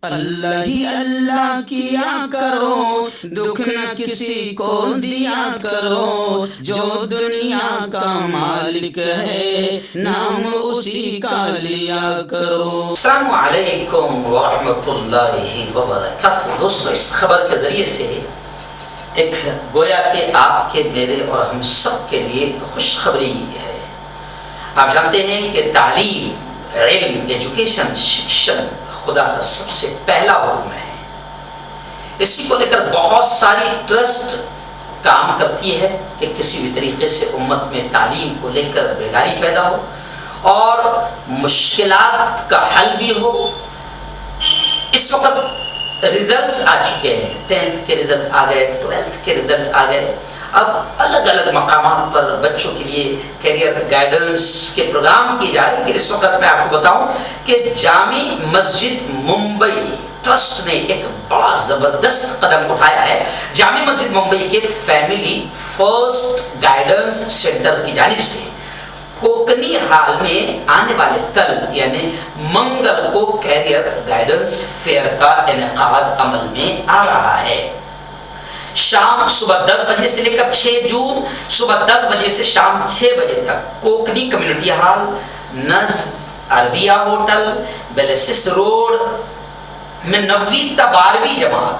اللہ ہی اللہ کیا کرو، دکھ نہ کسی کو دیا کرو، جو دنیا کا مالک ہے نام اسی کا لیا کرو۔ السلام علیکم ورحمۃ اللہ وبرکاتہ۔ دوستو، اس خبر کے ذریعے سے ایک گویا کہ آپ کے میرے اور ہم سب کے لیے خوشخبری ہے۔ آپ جانتے ہیں کہ تعلیم، علم، ایجوکیشن، شکشن خدا کا سب سے پہلا حکم ہے۔ اسی کو لے کر بہت ساری ٹرسٹ کام کرتی ہے کہ کسی بھی طریقے سے امت میں تعلیم کو لے کر بیداری پیدا ہو اور مشکلات کا حل بھی ہو۔ اس وقت ریزلٹس آ چکے ہیں، 10th کے ریزلٹ آ گئے، 12th کے ریزلٹ آ گئے۔ اب الگ الگ مقامات پر بچوں کے لیے کیریئر گائیڈنس کے پروگرام کیے جا رہے ہیں۔ لیکن اس وقت میں آپ کو بتاؤں کہ جامع مسجد ممبئی ٹرسٹ نے ایک بڑا زبردست قدم اٹھایا ہے۔ جامع مسجد ممبئی کے فیملی فرسٹ گائیڈنس سینٹر کی جانب سے کوکنی ہال میں آنے والے کل یعنی منگل کو کیریئر گائیڈنس فیئر کا انعقاد عمل میں آ رہا ہے۔ شام صبح 10 بجے سے لے کر 6 جون صبح 10 بجے سے شام 6 بجے تک کوکنی کمیونٹی ہال، نزد عربیہ ہوٹل، بیلسس روڈ میں 9ویں تا 12ویں جماعت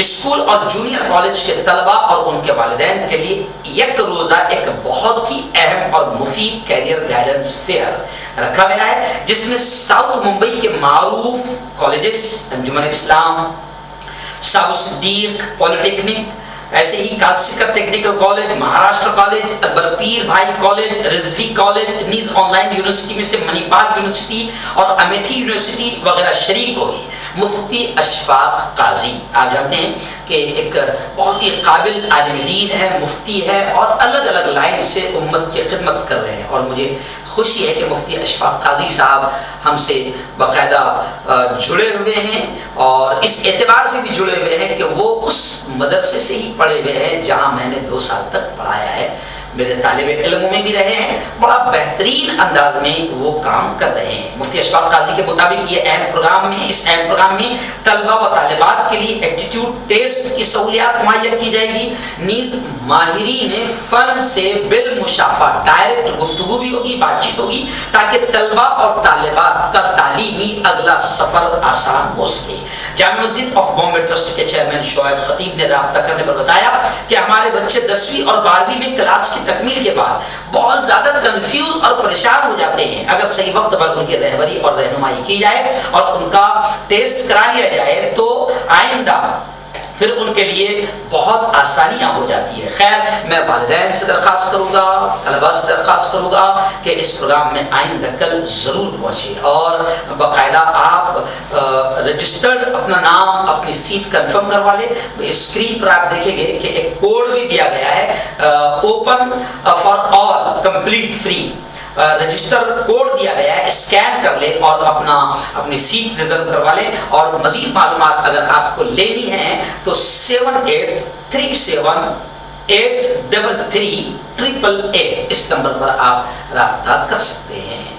اسکول اور جونیئر کالج کے طلبہ اور ان کے والدین کے لیے یک روزہ ایک بہت ہی اہم اور مفید کیریئر گائیڈنس فیئر رکھا گیا ہے، جس میں ساؤتھ ممبئی کے معروف کالجز انجمن اسلام، صابو صدیق پولی ٹیکنک، ایسے ہی کالسکر ٹیکنیکل کالج، مہاراشٹر کالج، اکبر پیر بھائی کالج، رضوی کالج، نیز آن لائن یونیورسٹی میں سے منی پال یونیورسٹی اور امیٹھی یونیورسٹی وغیرہ شریک ہوئی۔ مفتی اشفاق قاضی آپ جانتے ہیں کہ ایک بہت ہی قابل عالم دین ہے، مفتی ہے اور الگ الگ لائن سے امت کی خدمت کر رہے ہیں، اور مجھے خوشی ہے کہ مفتی اشفاق قاضی صاحب ہم سے باقاعدہ جڑے ہوئے ہیں، اور اس اعتبار سے بھی جڑے ہوئے ہیں کہ وہ اس مدرسے سے ہی پڑھے ہوئے ہیں جہاں میں نے 2 سال تک پڑھایا ہے، میرے طالب علموں میں بھی رہے ہیں، بڑا بہترین انداز میں وہ کام کر رہے ہیں۔ مفتی اشفاق قاضی کے مطابق یہ اس اہم پروگرام میں طلبہ و طالبات کے لیے ایپٹیٹیوڈ ٹیسٹ کی سہولیات مہیا کی جائے گی، نیز ماہرین فن سے بالمشافہ ڈائریکٹ گفتگو بھی ہوگی، بات چیت ہوگی، تاکہ طلبہ اور طالبات کا تعلیمی اگلا سفر آسان ہو سکے۔ جامع مسجد آف بامبے ٹرسٹ کے چیئرمین شعیب خطیب نے رابطہ کرنے پر بتایا کہ ہمارے بچے 10ویں اور 12ویں میں کلاس کی تکمیل کے بعد بہت زیادہ کنفیوز اور پریشان ہو جاتے ہیں۔ اگر صحیح وقت پر ان کی رہبری اور رہنمائی کی جائے اور ان کا ٹیسٹ کرا لیا جائے تو آئندہ پھر ان کے لیے بہت آسانیاں ہو جاتی ہے۔ خیر، میں والدین سے درخواست کروں گا، طلباء سے درخواست کروں گا کہ اس پروگرام میں آئندہ کل ضرور پہنچے، اور باقاعدہ آپ رجسٹرڈ اپنا نام، اپنی سیٹ کنفرم کروا لیں۔ اسکرین پر آپ دیکھیں گے کہ ایک کوڈ بھی دیا گیا ہے، open for all, complete free, register code دیا گیا ہے، اسکین کر لیں اور اپنی سیٹ ریزرو کروا لیں۔ اور مزید معلومات اگر آپ کو لینی ہیں تو 7837833888 اس نمبر پر آپ رابطہ کر سکتے ہیں۔